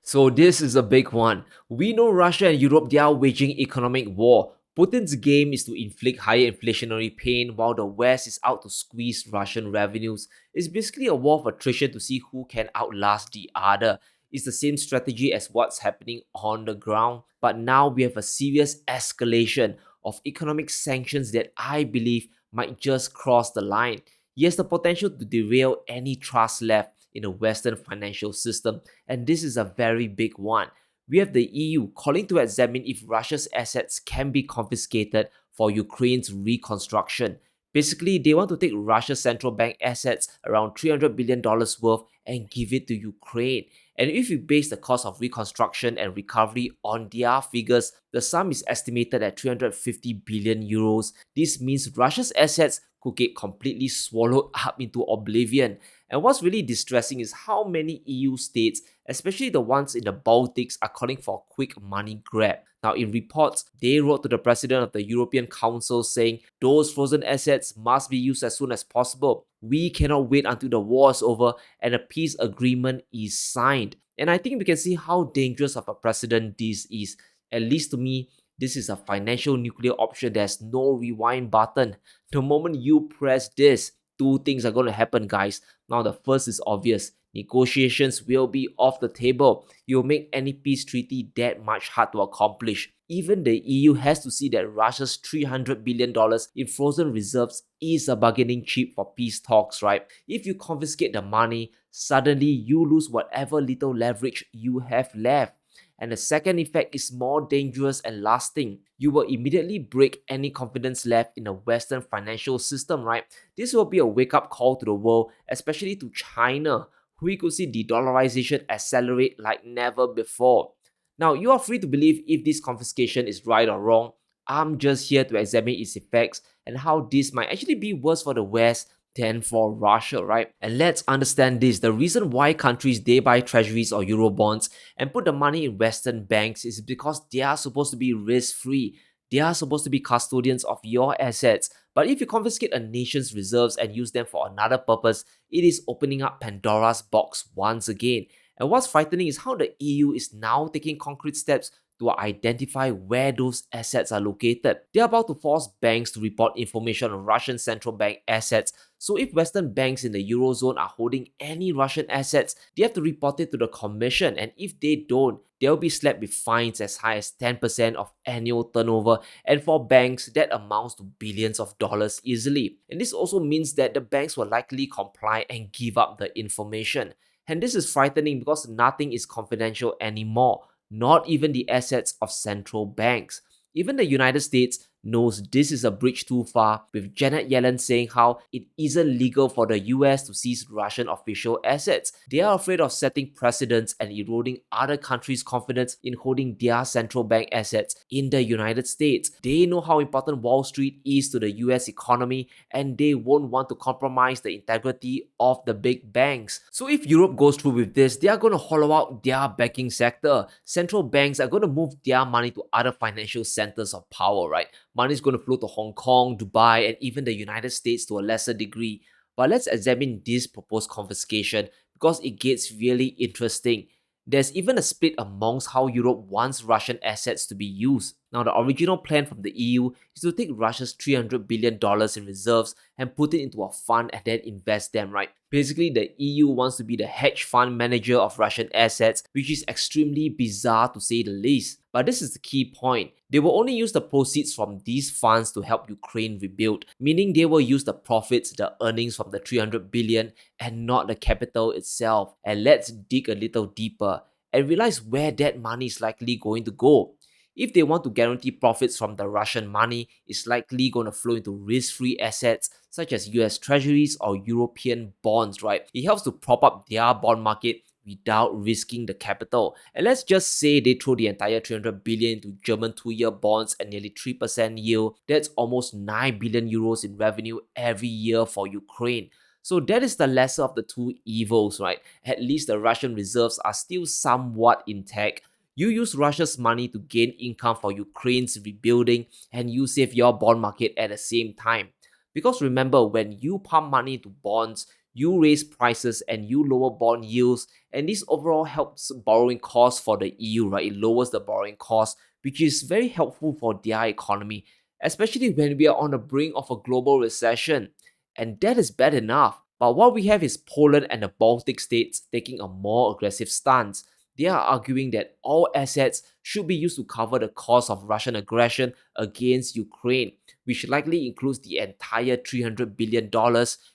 So this is a big one. We know Russia and Europe, they are waging economic war. Putin's game is to inflict higher inflationary pain while the West is out to squeeze Russian revenues. It's basically a war of attrition to see who can outlast the other. It's the same strategy as what's happening on the ground, but now we have a serious escalation of economic sanctions that I believe might just cross the line. He has the potential to derail any trust left in the Western financial system, and this is a very big one. We have the EU calling to examine if Russia's assets can be confiscated for Ukraine's reconstruction. Basically, they want to take Russia's central bank assets, around $300 billion worth, and give it to Ukraine. And if you base the cost of reconstruction and recovery on their figures, the sum is estimated at 350 billion euros. This means Russia's assets could get completely swallowed up into oblivion. And what's really distressing is how many EU states, especially the ones in the Baltics, are calling for a quick money grab. Now, in reports, they wrote to the president of the European Council saying those frozen assets must be used as soon as possible. We cannot wait until the war is over and a peace agreement is signed. And I think we can see how dangerous of a precedent this is. At least to me, this is a financial nuclear option. There's no rewind button. The moment you press this, two things are going to happen, guys. Now, the first is obvious. Negotiations will be off the table. You'll make any peace treaty that much hard to accomplish. Even the EU has to see that Russia's $300 billion in frozen reserves is a bargaining chip for peace talks, right? If you confiscate the money, suddenly you lose whatever little leverage you have left. And the second effect is more dangerous and lasting. You will immediately break any confidence left in the Western financial system, right? This will be a wake-up call to the world, especially to China. We could see de-dollarization accelerate like never before. Now, you are free to believe if this confiscation is right or wrong. I'm just here to examine its effects and how this might actually be worse for the West than for Russia, right? And let's understand this. The reason why countries they buy treasuries or euro bonds and put the money in Western banks is because they are supposed to be risk-free. They are supposed to be custodians of your assets. But if you confiscate a nation's reserves and use them for another purpose, it is opening up Pandora's box once again. And what's frightening is how the EU is now taking concrete steps to identify where those assets are located. They're about to force banks to report information on Russian central bank assets. So if Western banks in the Eurozone are holding any Russian assets, they have to report it to the Commission, and if they don't, they'll be slapped with fines as high as 10% of annual turnover, and for banks, that amounts to billions of dollars easily. And this also means that the banks will likely comply and give up the information. And this is frightening because nothing is confidential anymore, not even the assets of central banks. Even the United States knows this is a bridge too far, with Janet Yellen saying how it isn't legal for the US to seize Russian official assets. They are afraid of setting precedents and eroding other countries' confidence in holding their central bank assets in the United States. They know how important Wall Street is to the US economy, and they won't want to compromise the integrity of the big banks. So if Europe goes through with this, they are going to hollow out their banking sector. Central banks are going to move their money to other financial centers of power, right? Money is going to flow to Hong Kong, Dubai, and even the United States to a lesser degree. But let's examine this proposed confiscation because it gets really interesting. There's even a split amongst how Europe wants Russian assets to be used. Now, the original plan from the EU is to take Russia's $300 billion in reserves and put it into a fund and then invest them, right? Basically, the EU wants to be the hedge fund manager of Russian assets, which is extremely bizarre to say the least. But this is the key point. They will only use the proceeds from these funds to help Ukraine rebuild, meaning they will use the profits, the earnings from the 300 billion and not the capital itself. And let's dig a little deeper and realize where that money is likely going to go. If they want to guarantee profits from the Russian money, it's likely going to flow into risk-free assets such as US treasuries or European bonds, right? It helps to prop up their bond market without risking the capital. And let's just say they throw the entire 300 billion into German 2-year bonds at nearly 3% yield. That's almost 9 billion euros in revenue every year for Ukraine. So that is the lesser of the two evils, right? At least the Russian reserves are still somewhat intact. You use Russia's money to gain income for Ukraine's rebuilding, and you save your bond market at the same time. Because remember, when you pump money into bonds, you raise prices and you lower bond yields, and this overall helps borrowing costs for the EU, right? It lowers the borrowing cost, which is very helpful for their economy, especially when we are on the brink of a global recession. And that is bad enough. But what we have is Poland and the Baltic states taking a more aggressive stance. They are arguing that all assets should be used to cover the cost of Russian aggression against Ukraine, which likely includes the entire $300 billion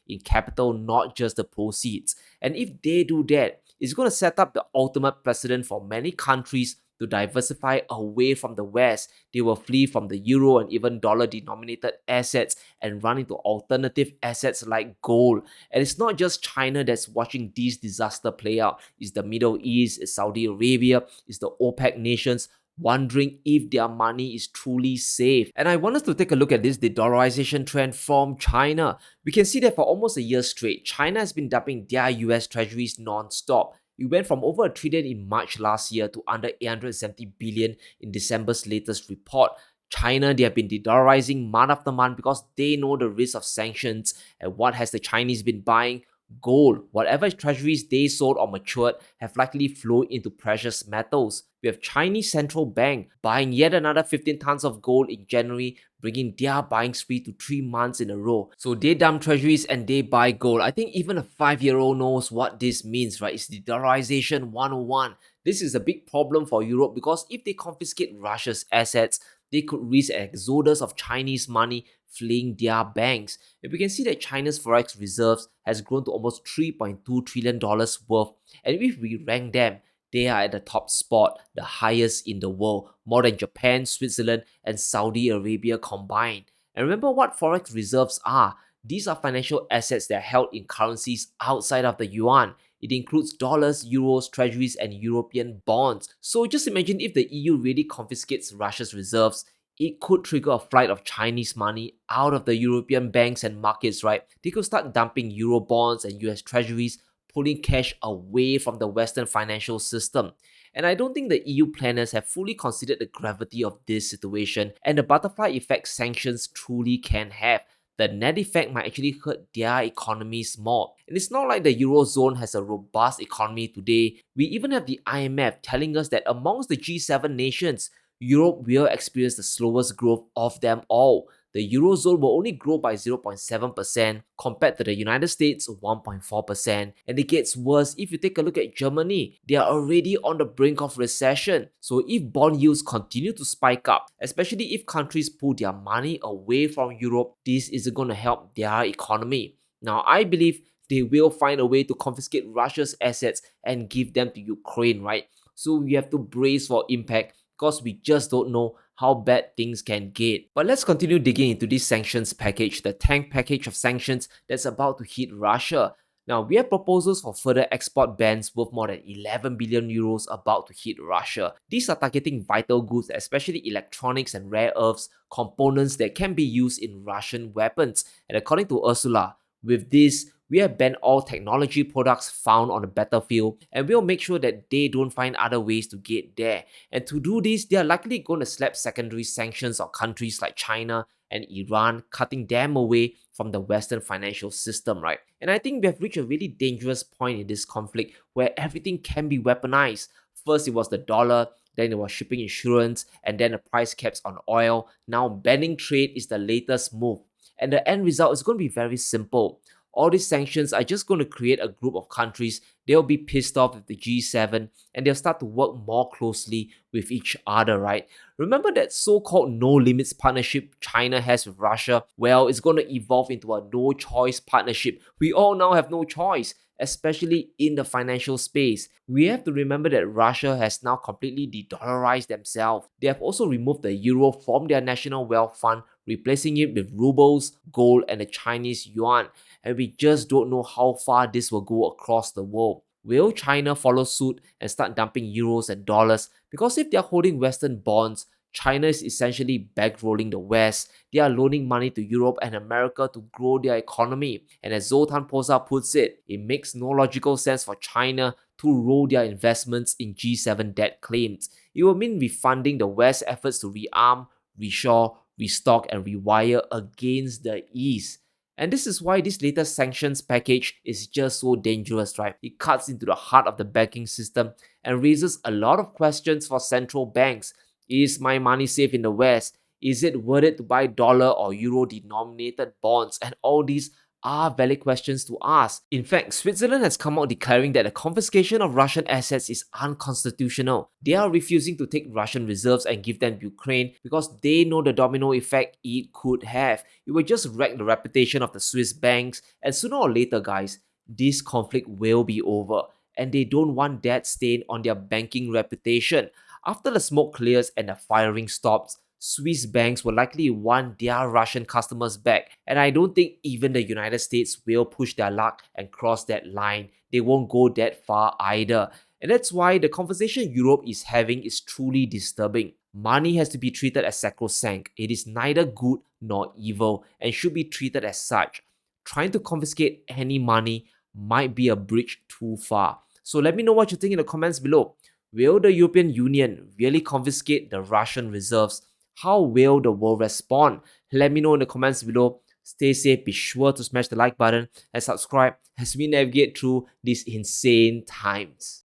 in capital, not just the proceeds. And if they do that, it's going to set up the ultimate precedent for many countries to diversify away from the West. They will flee from the euro and even dollar denominated assets and run into alternative assets like gold. And it's not just China that's watching this disaster play out. It's the Middle East, it's Saudi Arabia, it's the OPEC nations wondering if their money is truly safe. And I want us to take a look at this de-dollarization trend from China. We can see that for almost a year straight, China has been dumping their US treasuries non-stop. It went from over $1 trillion in March last year to under $870 billion in December's latest report. China, they have been de-dollarizing month after month because they know the risk of sanctions. And what has the Chinese been buying? Gold. Whatever treasuries they sold or matured have likely flowed into precious metals. We have Chinese central bank buying yet another 15 tons of gold in January, bringing their buying spree to 3 months in a row. So they dump treasuries and they buy gold. I think even a 5-year-old knows what this means, right? It's the dollarization 101. This is a big problem for Europe because if they confiscate Russia's assets, they could risk an exodus of Chinese money fleeing their banks. And we can see that China's forex reserves has grown to almost $3.2 trillion worth. And if we rank them, they are at the top spot, the highest in the world, more than Japan, Switzerland, and Saudi Arabia combined. And remember what forex reserves are. These are financial assets that are held in currencies outside of the yuan. It includes dollars, euros, treasuries, and European bonds. So just imagine if the EU really confiscates Russia's reserves, it could trigger a flight of Chinese money out of the European banks and markets, right? They could start dumping euro bonds and US treasuries, pulling cash away from the Western financial system. And I don't think the EU planners have fully considered the gravity of this situation and the butterfly effect sanctions truly can have. The net effect might actually hurt their economies more. And it's not like the Eurozone has a robust economy today. We even have the IMF telling us that amongst the G7 nations, Europe will experience the slowest growth of them all. The Eurozone will only grow by 0.7% compared to the United States 1.4%. And it gets worse if you take a look at Germany. They are already on the brink of recession. So if bond yields continue to spike up, especially if countries pull their money away from Europe, this isn't going to help their economy. Now, I believe they will find a way to confiscate Russia's assets and give them to Ukraine, right? So we have to brace for impact because we just don't know how bad things can get. But let's continue digging into this sanctions package, the tank package of sanctions that's about to hit Russia. Now, we have proposals for further export bans worth more than 11 billion euros about to hit Russia. These are targeting vital goods, especially electronics and rare earths, components that can be used in Russian weapons. And according to Ursula, with this, we have banned all technology products found on the battlefield and we'll make sure that they don't find other ways to get there. And to do this, they are likely going to slap secondary sanctions on countries like China and Iran, cutting them away from the Western financial system, right? And I think we have reached a really dangerous point in this conflict where everything can be weaponized. First, it was the dollar, then it was shipping insurance, and then the price caps on oil. Now, banning trade is the latest move. And the end result is going to be very simple. All these sanctions are just going to create a group of countries. They'll be pissed off with the G7 and they'll start to work more closely with each other, right? Remember that so-called no limits partnership China has with Russia? Well, it's going to evolve into a no choice partnership. We all now have no choice, especially in the financial space. We have to remember that Russia has now completely de-dollarized themselves. They have also removed the euro from their national wealth fund, replacing it with rubles, gold, and the Chinese yuan. And we just don't know how far this will go across the world. Will China follow suit and start dumping euros and dollars? Because if they're holding Western bonds, China is essentially bankrolling the West. They are loaning money to Europe and America to grow their economy. And as Zoltan Posa puts it, it makes no logical sense for China to roll their investments in G7 debt claims. It will mean refunding the West's efforts to rearm, reshore, restock, and rewire against the East. And this is why this latest sanctions package is just so dangerous, right? It cuts into the heart of the banking system and raises a lot of questions for central banks. Is my money safe in the West? Is it worth it to buy dollar or euro denominated bonds? And all these are valid questions to ask. In fact, Switzerland has come out declaring that the confiscation of Russian assets is unconstitutional. They are refusing to take Russian reserves and give them to Ukraine because they know the domino effect it could have. It will just wreck the reputation of the Swiss banks, and sooner or later, guys, this conflict will be over, and they don't want that stain on their banking reputation. After the smoke clears and the firing stops, Swiss banks will likely want their Russian customers back, and I don't think even the United States will push their luck and cross that line. They won't go that far either. And that's why the conversation Europe is having is truly disturbing. Money has to be treated as sacrosanct. It is neither good nor evil and should be treated as such. Trying to confiscate any money might be a bridge too far. So let me know what you think in the comments below. Will the European Union really confiscate the Russian reserves? How will the world respond? Let me know in the comments below. Stay safe, be sure to smash the like button and subscribe as we navigate through these insane times.